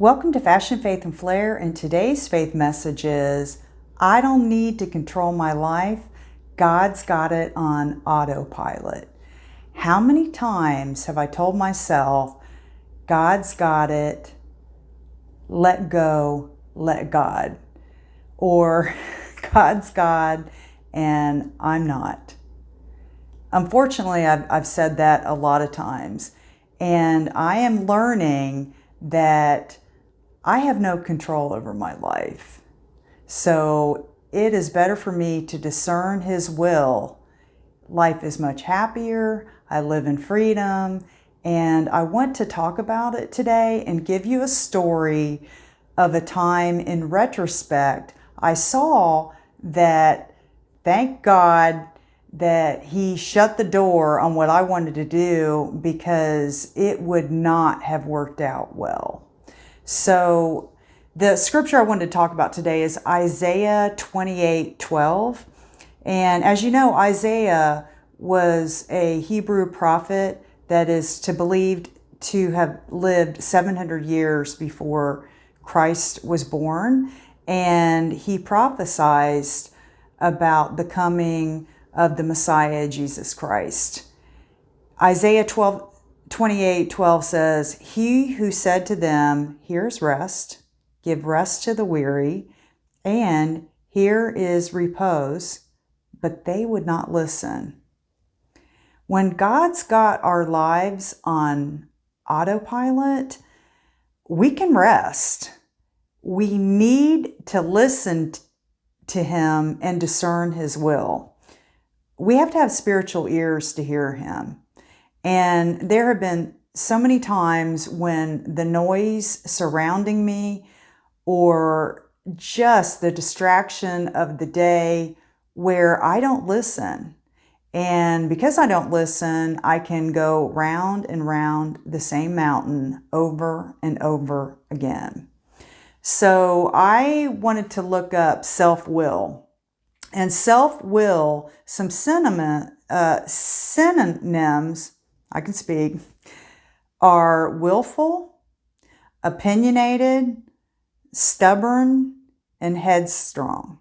Welcome to Fashion, Faith, and Flair, and today's faith message is, I don't need to control my life. God's got it on autopilot. How many times have I told myself, God's got it, let go, let God, or God's God and I'm not? Unfortunately, I've said that a lot of times, and I am learning that I have no control over my life. So it is better for me to discern His will. Life is much happier. I live in freedom. And I want to talk about it today and give you a story of a time in retrospect. I saw that, thank God, that He shut the door on what I wanted to do, because it would not have worked out well. So the scripture I wanted to talk about today is Isaiah 28:12. And as you know, Isaiah was a Hebrew prophet that is believed to have lived 700 years before Christ was born. And he prophesied about the coming of the Messiah, Jesus Christ. Isaiah 28:12 says, He who said to them, here's rest, give rest to the weary, and here is repose, but they would not listen. When God's got our lives on autopilot, we can rest. We need to listen to Him and discern His will. We have to have spiritual ears to hear Him. And there have been so many times when the noise surrounding me, or just the distraction of the day, where I don't listen. And because I don't listen, I can go round and round the same mountain over and over again. So I wanted to look up self-will. And self-will, some synonyms, I can speak, are willful, opinionated, stubborn, and headstrong.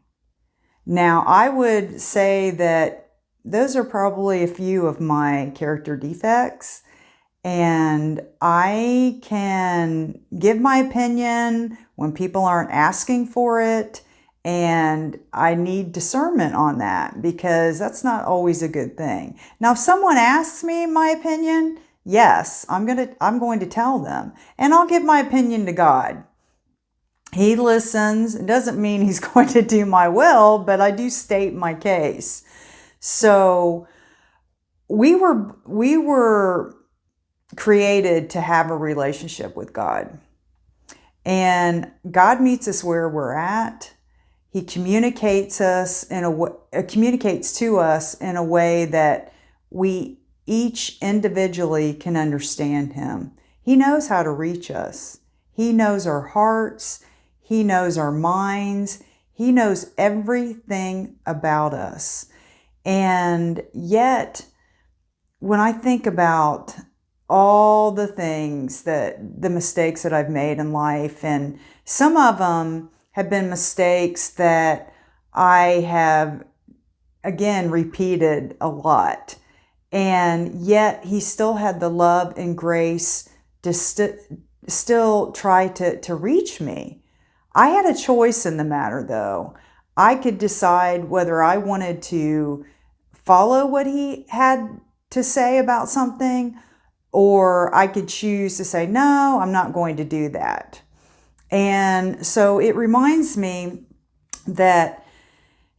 Now, I would say that those are probably a few of my character defects, and I can give my opinion when people aren't asking for it, and I need discernment on that, because that's not always a good thing. Now, if someone asks me my opinion, yes, I'm going to tell them, and I'll give my opinion to God. He listens. It doesn't mean He's going to do my will, but I do state my case. So we were created to have a relationship with God, and God meets us where we're at. He communicates to us in a way that we each individually can understand Him. He knows how to reach us. He knows our hearts. He knows our minds. He knows everything about us. And yet, when I think about all the mistakes that I've made in life, and some of them have been mistakes that I have, again, repeated a lot. And yet He still had the love and grace to still try to reach me. I had a choice in the matter, though. I could decide whether I wanted to follow what He had to say about something, or I could choose to say, no, I'm not going to do that. And so it reminds me that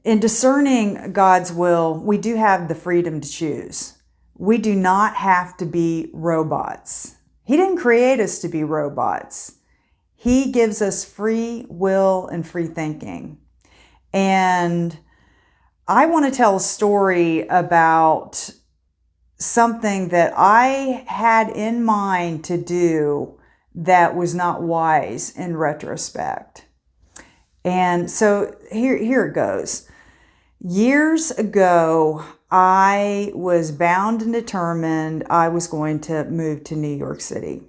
in discerning God's will, we do have the freedom to choose. We do not have to be robots. He didn't create us to be robots. He gives us free will and free thinking. And I want to tell a story about something that I had in mind to do that was not wise in retrospect. And so here it goes. Years ago, I was bound and determined I was going to move to New York City.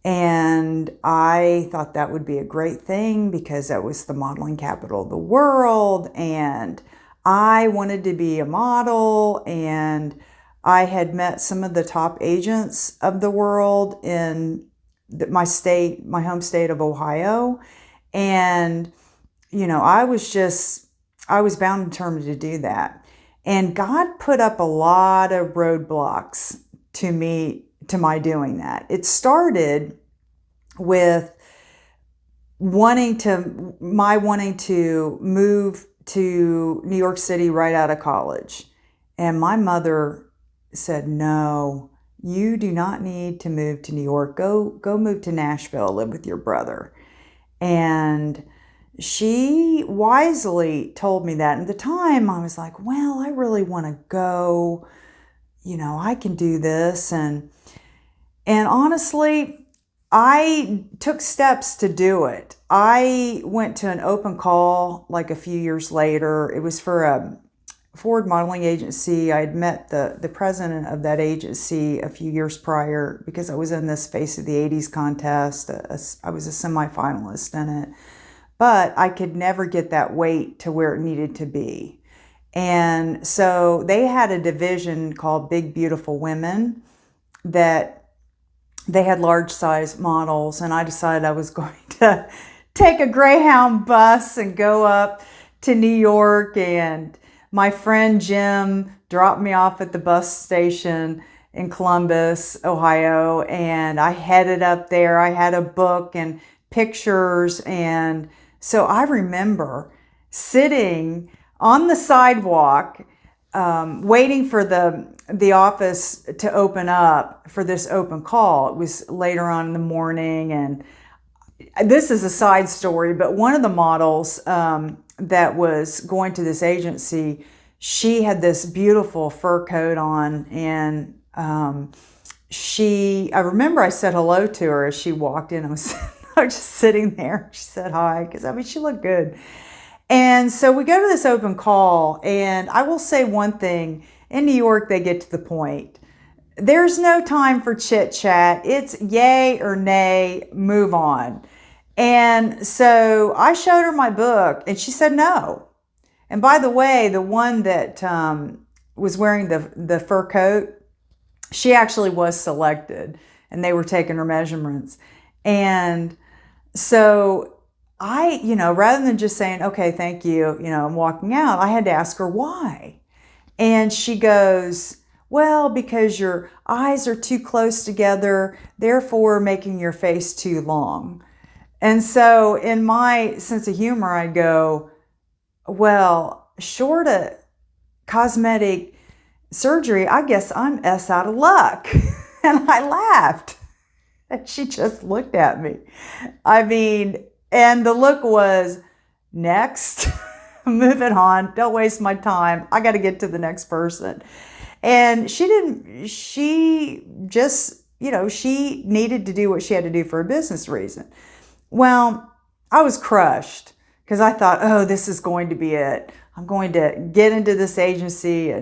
And I thought that would be a great thing because that was the modeling capital of the world. And I wanted to be a model. And I had met some of the top agents of the world in my state, my home state of Ohio. And, I was bound and determined to do that. And God put up a lot of roadblocks to my doing that. It started with wanting to move to New York City right out of college. And my mother said, "No, you do not need to move to New York. Go move to Nashville, live with your brother." And she wisely told me that. And at the time I was like, well, I really want to go, I can do this. And honestly, I took steps to do it. I went to an open call like a few years later. It was for a Ford modeling agency. I had met the president of that agency a few years prior because I was in this Face of the 80s contest. I was a semifinalist in it. But I could never get that weight to where it needed to be. And so they had a division called Big Beautiful Women that they had large size models. And I decided I was going to take a Greyhound bus and go up to New York. And my friend Jim dropped me off at the bus station in Columbus, Ohio. And I headed up there. I had a book and pictures. And so I remember sitting on the sidewalk, waiting for the office to open up for this open call. It was later on in the morning, and this is a side story, but one of the models that was going to this agency, she had this beautiful fur coat on, and I remember I said hello to her as she walked in. I was just sitting there. She said hi, because she looked good. And so we go to this open call, and I will say one thing. In New York, they get to the point. There's no time for chit chat. It's yay or nay, move on. And so I showed her my book, and she said no. And by the way, the one that was wearing the fur coat, she actually was selected, and they were taking her measurements. And so I, rather than just saying, okay, thank you, I'm walking out, I had to ask her why. And she goes, well, because your eyes are too close together, therefore making your face too long. And so in my sense of humor, I go, well, short of cosmetic surgery, I guess I'm S out of luck. And I laughed. And she just looked at me. And the look was, next, moving on, don't waste my time. I got to get to the next person. And she just, she needed to do what she had to do for a business reason. Well, I was crushed because I thought, oh, this is going to be it. I'm going to get into this agency.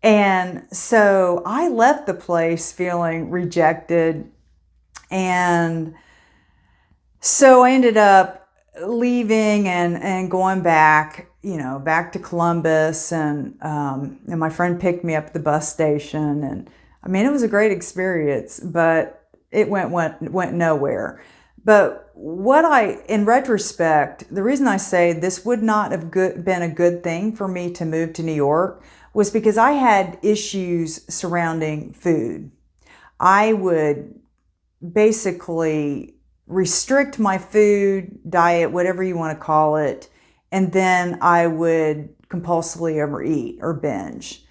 And so I left the place feeling rejected. And so I ended up leaving and going back, back to Columbus. And my friend picked me up at the bus station. And it was a great experience, but it went nowhere. But in retrospect, the reason I say this would not have been a good thing for me to move to New York was because I had issues surrounding food. I would basically restrict my food, diet, whatever you want to call it, and then I would compulsively overeat or binge.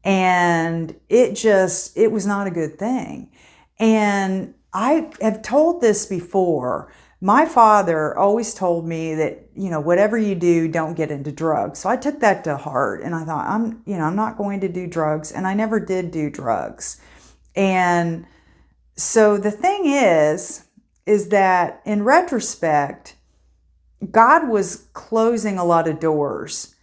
And it was not a good thing. And I have told this before. My father always told me that, whatever you do, don't get into drugs. So I took that to heart, and I thought, I'm not going to do drugs. And I never did do drugs. And so the thing is that in retrospect, God was closing a lot of doors.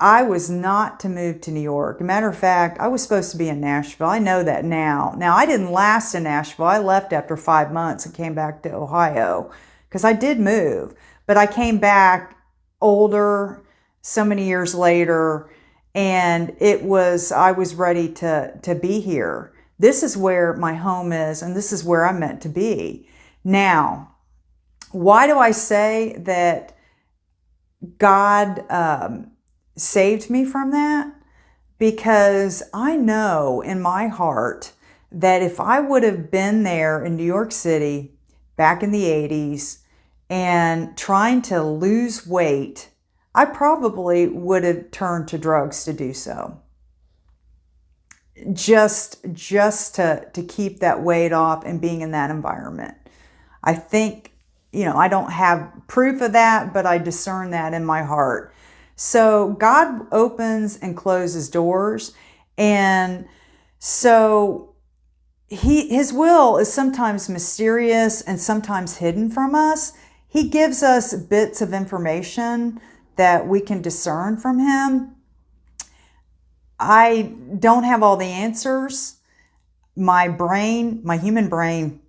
I was not to move to New York. Matter of fact, I was supposed to be in Nashville. I know that now. Now, I didn't last in Nashville. I left after 5 months and came back to Ohio because I did move. But I came back older so many years later, and I was ready to be here. This is where my home is, and this is where I'm meant to be. Now, why do I say that God saved me from that? Because I know in my heart that if I would have been there in New York City back in the 80s and trying to lose weight, I probably would have turned to drugs to do so. Just to keep that weight off and being in that environment. I think, I don't have proof of that, but I discern that in my heart. So God opens and closes doors. And so His will is sometimes mysterious and sometimes hidden from us. He gives us bits of information that we can discern from Him. I don't have all the answers. My human brain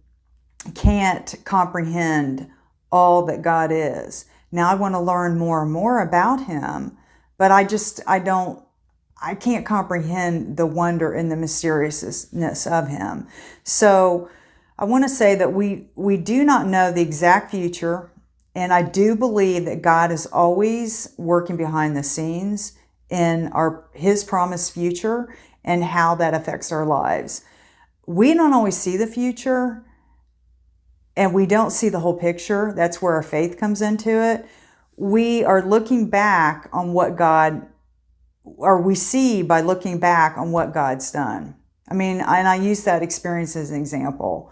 can't comprehend all that God is. Now I want to learn more and more about Him, but I can't comprehend the wonder and the mysteriousness of Him. So I want to say that we do not know the exact future, and I do believe that God is always working behind the scenes in His promised future and how that affects our lives. We don't always see the future, and we don't see the whole picture. That's where our faith comes into it. We are looking back on we see by looking back on what God's done. And I use that experience as an example.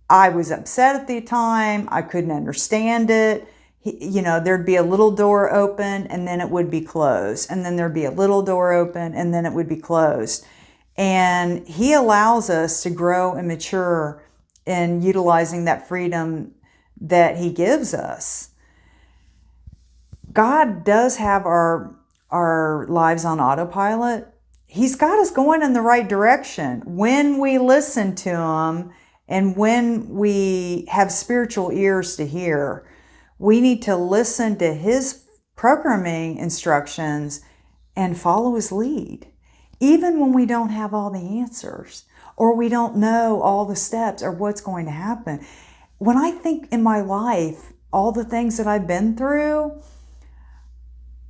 I was upset at the time. I couldn't understand it. There'd be a little door open and then it would be closed. And then there'd be a little door open and then it would be closed. And He allows us to grow and mature in utilizing that freedom that He gives us. God does have our lives on autopilot. He's got us going in the right direction when we listen to Him and when we have spiritual ears to hear. We need to listen to His programming instructions and follow His lead, even when we don't have all the answers or we don't know all the steps or what's going to happen. When I think in my life, all the things that I've been through,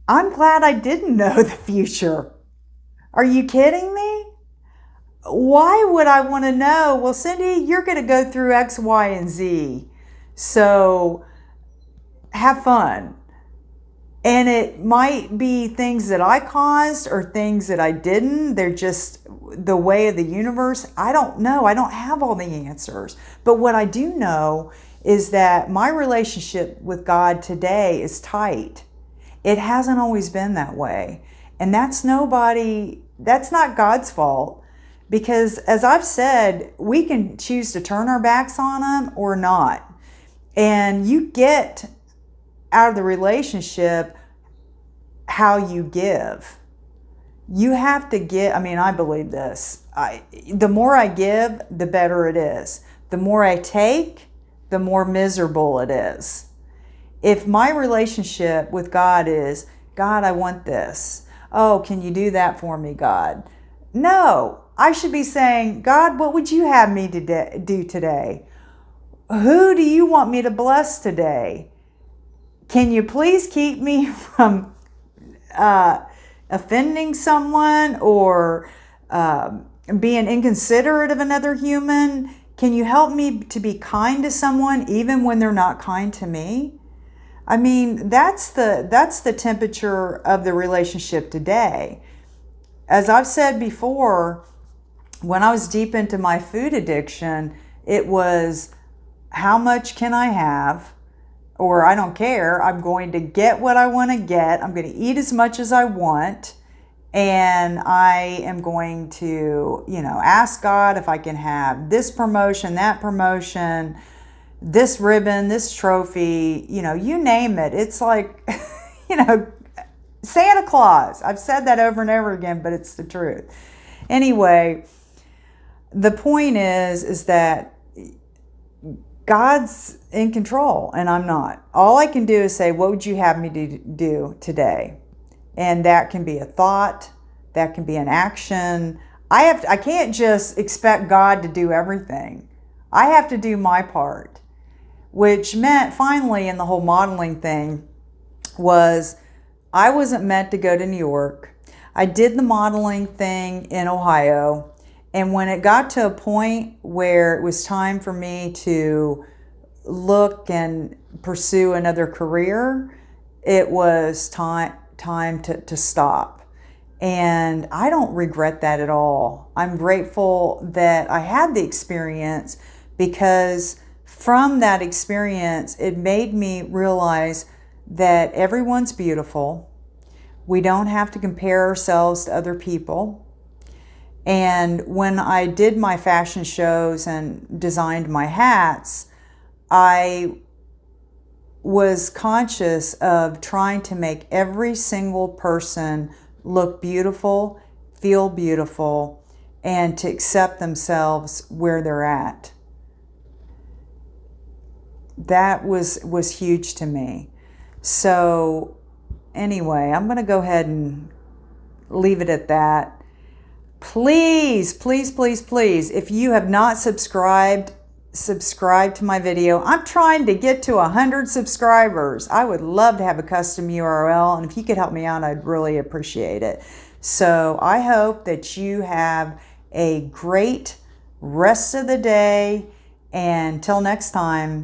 I'm glad I didn't know the future. Are you kidding me? Why would I want to know? Well, Cindy, you're going to go through X, Y, and Z. So have fun. And it might be things that I caused or things that I didn't. They're just the way of the universe. I don't know. I don't have all the answers. But what I do know is that my relationship with God today is tight. It hasn't always been that way. And that's not God's fault. Because as I've said, we can choose to turn our backs on Him or not. And you get out of the relationship how you give. You have to give. I believe this. The more I give, the better it is. The more I take, the more miserable it is. If my relationship with God is, God, I want this. Oh, can you do that for me, God? No, I should be saying, God, what would you have me to do today? Who do you want me to bless today? Can you please keep me from offending someone or being inconsiderate of another human? Can you help me to be kind to someone even when they're not kind to me? That's the temperature of the relationship today. As I've said before, when I was deep into my food addiction, it was, how much can I have? Or I don't care. I'm going to get what I want to get. I'm going to eat as much as I want. And I am going to, ask God if I can have this promotion, that promotion, this ribbon, this trophy, you name it. It's like, Santa Claus. I've said that over and over again, but it's the truth. Anyway, the point is that God's in control and I'm not. All I can do is say, what would you have me to do today? And that can be a thought, that can be an action. I can't just expect God to do everything. I have to do my part, which meant finally in the whole modeling thing was I wasn't meant to go to New York. I did the modeling thing in Ohio. And when it got to a point where it was time for me to look and pursue another career, it was time to stop. And I don't regret that at all. I'm grateful that I had the experience because from that experience, it made me realize that everyone's beautiful. We don't have to compare ourselves to other people. And when I did my fashion shows and designed my hats, I was conscious of trying to make every single person look beautiful, feel beautiful, and to accept themselves where they're at. That was huge to me. So anyway, I'm going to go ahead and leave it at that. Please, please, please, please, if you have not subscribe to my video. I'm trying to get to 100 subscribers. I would love to have a custom URL, and if you could help me out, I'd really appreciate it. So I hope that you have a great rest of the day, and till next time,